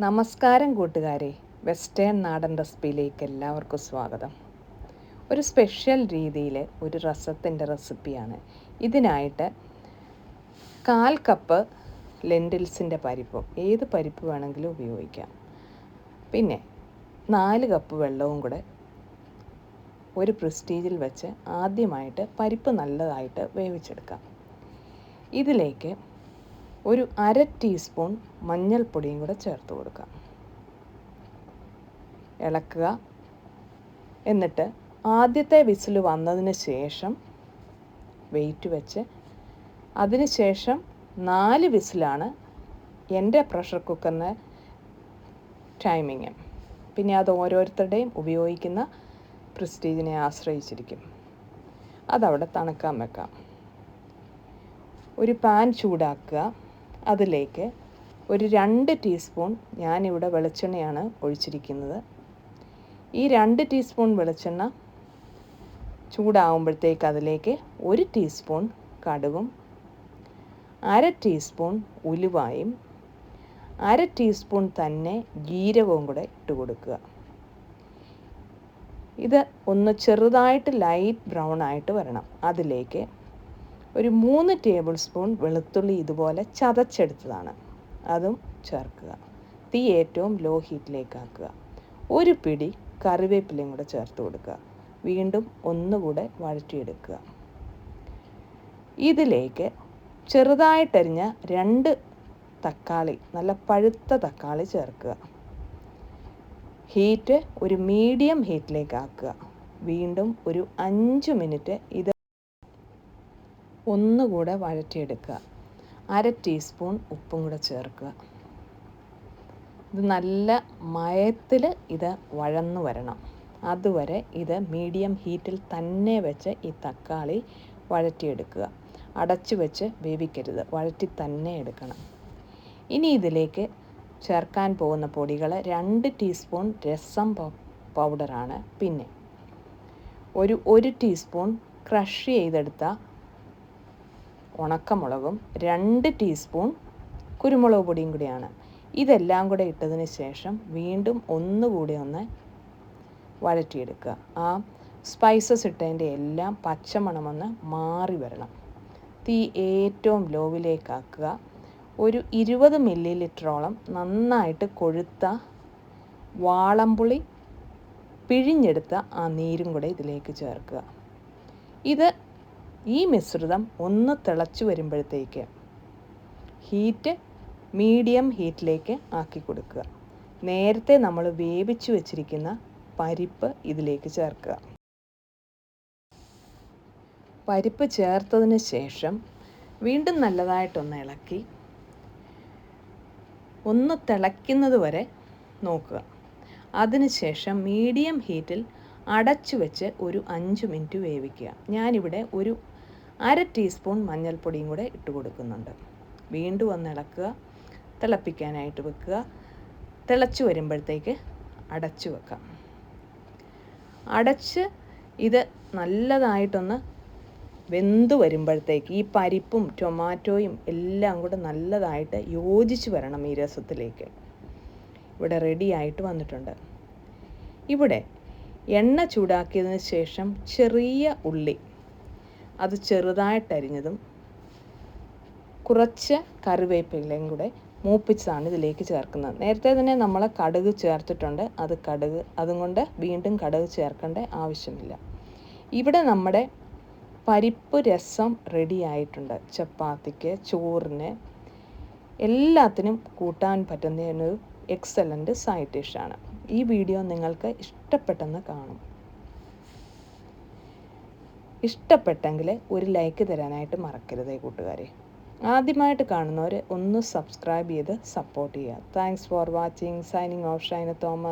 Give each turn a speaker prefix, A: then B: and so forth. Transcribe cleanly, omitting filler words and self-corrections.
A: നമസ്കാരം കൂട്ടുകാരെ, വെസ്റ്റേൺ നാടൻ റെസിപ്പിയിലേക്ക് എല്ലാവർക്കും സ്വാഗതം. ഒരു സ്പെഷ്യൽ രീതിയിൽ ഒരു രസത്തിൻ്റെ റെസിപ്പിയാണ്. ഇതിനായിട്ട് 1/4 കപ്പ് ലെൻറ്റിൽസിൻ്റെ പരിപ്പും, ഏത് പരിപ്പ് വേണമെങ്കിലും ഉപയോഗിക്കാം. പിന്നെ 4 കപ്പ് വെള്ളവും കൂടെ ഒരു പ്രിസ്റ്റീജിൽ വെച്ച് ആദ്യമായിട്ട് പരിപ്പ് നല്ലതായിട്ട് വേവിച്ചെടുക്കാം. ഇതിലേക്ക് ഒരു 1/2 ടീസ്പൂൺ മഞ്ഞൾപ്പൊടിയും കൂടെ ചേർത്ത് കൊടുക്കാം. ഇളക്കുക. എന്നിട്ട് ആദ്യത്തെ വിസിൽ വന്നതിന് ശേഷം വെയിറ്റ് വെച്ച്, അതിന് ശേഷം 4 വിസിലാണ് എൻ്റെ പ്രഷർ കുക്കറിന് ടൈമിങ്. പിന്നെ അത് ഓരോരുത്തരുടെയും ഉപയോഗിക്കുന്ന പ്രിസ്റ്റീജിനെ ആശ്രയിച്ചിരിക്കും. അതവിടെ തണുക്കാൻ വെക്കാം. ഒരു പാൻ ചൂടാക്കുക. അതിലേക്ക് ഒരു 2 ടീസ്പൂൺ, ഞാനിവിടെ വെളിച്ചെണ്ണയാണ് ഒഴിച്ചിരിക്കുന്നത്. ഈ 2 ടീസ്പൂൺ വെളിച്ചെണ്ണ ചൂടാകുമ്പോഴത്തേക്ക് അതിലേക്ക് 1 ടീസ്പൂൺ കടുകും 1/2 ടീസ്പൂൺ ഉലുവായും 1/2 ടീസ്പൂൺ തന്നെ ജീരകവും കൂടെ ഇട്ട് കൊടുക്കുക. ഇത് ഒന്ന് ചെറുതായിട്ട് ലൈറ്റ് ബ്രൗൺ ആയിട്ട് വരണം. അതിലേക്ക് ഒരു 3 ടേബിൾ സ്പൂൺ വെളുത്തുള്ളി ഇതുപോലെ ചതച്ചെടുത്തതാണ്, അതും ചേർക്കുക. തീ ഏറ്റവും ലോ ഹീറ്റിലേക്കാക്കുക. ഒരു പിടി കറിവേപ്പിലയും കൂടെ ചേർത്ത് കൊടുക്കുക. വീണ്ടും ഒന്നുകൂടെ വഴറ്റിയെടുക്കുക. ഇതിലേക്ക് ചെറുതായിട്ടരിഞ്ഞ 2 തക്കാളി, നല്ല പഴുത്ത തക്കാളി ചേർക്കുക. ഹീറ്റ് ഒരു മീഡിയം ഹീറ്റിലേക്കാക്കുക. വീണ്ടും ഒരു 5 മിനിറ്റ് ഇത് ഒന്നുകൂടെ വഴറ്റിയെടുക്കുക. 1/2 ടീസ്പൂൺ ഉപ്പും കൂടെ ചേർക്കുക. ഇത് നല്ല മയത്തിൽ ഇത് വഴന്നു വരണം. അതുവരെ ഇത് മീഡിയം ഹീറ്റിൽ തന്നെ വെച്ച് ഈ തക്കാളി വഴറ്റിയെടുക്കുക. അടച്ചു വെച്ച് വേവിക്കരുത്, വഴറ്റി തന്നെ എടുക്കണം. ഇനി ഇതിലേക്ക് ചേർക്കാൻ പോകുന്ന പൊടികൾ 2 ടീസ്പൂൺ രസം പൗഡറാണ്. പിന്നെ ഒരു ടീസ്പൂൺ ക്രഷ് ചെയ്തെടുത്ത ഉണക്കമുളകും 2 ടീസ്പൂൺ കുരുമുളക് പൊടിയും കൂടിയാണ്. ഇതെല്ലാം കൂടെ ഇട്ടതിന് ശേഷം വീണ്ടും ഒന്നുകൂടി ഒന്ന് വഴറ്റിയെടുക്കുക. ആ സ്പൈസസ് ഇട്ടതിൻ്റെ എല്ലാം പച്ചമണമൊന്ന് മാറി വരണം. തീ ഏറ്റവും ലോവിലേക്കാക്കുക. ഒരു 20 മില്ലി ലിറ്ററോളം നന്നായിട്ട് കൊഴുത്ത വാളംപുളി പിഴിഞ്ഞെടുത്ത ആ നീരും കൂടെ ഇതിലേക്ക് ചേർക്കുക. ഈ മിശ്രിതം ഒന്ന് തിളച്ചു വരുമ്പോഴത്തേക്ക് ഹീറ്റ് മീഡിയം ഹീറ്റിലേക്ക് ആക്കി കൊടുക്കുക. നേരത്തെ നമ്മൾ വേവിച്ചു വെച്ചിരിക്കുന്ന പരിപ്പ് ഇതിലേക്ക് ചേർക്കുക. പരിപ്പ് ചേർത്തതിന് ശേഷം വീണ്ടും നല്ലതായിട്ടൊന്ന് ഇളക്കി ഒന്ന് തിളയ്ക്കുന്നത് വരെ നോക്കുക. അതിനുശേഷം മീഡിയം ഹീറ്റിൽ അടച്ചു വെച്ച് ഒരു 5 മിനിറ്റ് വേവിക്കുക. ഞാനിവിടെ ഒരു 1/2 ടീസ്പൂൺ മഞ്ഞൾപ്പൊടിയും കൂടെ ഇട്ട് കൊടുക്കുന്നുണ്ട്. വീണ്ടും ഒന്ന് ഇളക്കുക. തിളപ്പിക്കാനായിട്ട് വെക്കുക. തിളച്ച് വരുമ്പോഴത്തേക്ക് അടച്ചു വെക്കാം. അടച്ച് ഇത് നല്ലതായിട്ടൊന്ന് വെന്ത് വരുമ്പോഴത്തേക്ക് ഈ പരിപ്പും ടൊമാറ്റോയും എല്ലാം കൂടെ നല്ലതായിട്ട് യോജിച്ച് വരണം ഈ രസത്തിലേക്ക്. ഇവിടെ റെഡി ആയിട്ട് വന്നിട്ടുണ്ട്. ഇവിടെ എണ്ണ ചൂടാക്കിയതിന് ശേഷം ചെറിയ ഉള്ളി അത് ചെറുതായിട്ടരിഞ്ഞതും കുറച്ച് കറിവേപ്പിലയും കൂടെ മൂപ്പിച്ചതാണ് ഇതിലേക്ക് ചേർക്കുന്നത്. നേരത്തെ തന്നെ നമ്മൾ കടുക് ചേർത്തിട്ടുണ്ട്. അതും കൊണ്ട് വീണ്ടും കടുക് ചേർക്കേണ്ട ആവശ്യമില്ല. ഇവിടെ നമ്മുടെ പരിപ്പ് രസം റെഡി ആയിട്ടുണ്ട്. ചപ്പാത്തിക്ക്, ചോറിന്, എല്ലാത്തിനും കൂട്ടാൻ പറ്റുന്ന ഒരു എക്സലൻ്റ് സൈഡ് ഡിഷാണ്. ഈ വീഡിയോ നിങ്ങൾക്ക് ഇഷ്ടപ്പെട്ടെന്ന് കാണും. ഇഷ്ടപ്പെട്ടെങ്കിൽ ഒരു ലൈക്ക് തരാനായിട്ട് മറക്കരുതേ കൂട്ടുകാരെ. ആദ്യമായിട്ട് കാണുന്നവർ ഒന്ന് സബ്സ്ക്രൈബ് ചെയ്ത് സപ്പോർട്ട് ചെയ്യുക. Thanks for watching. Signing off Shaina Thomas.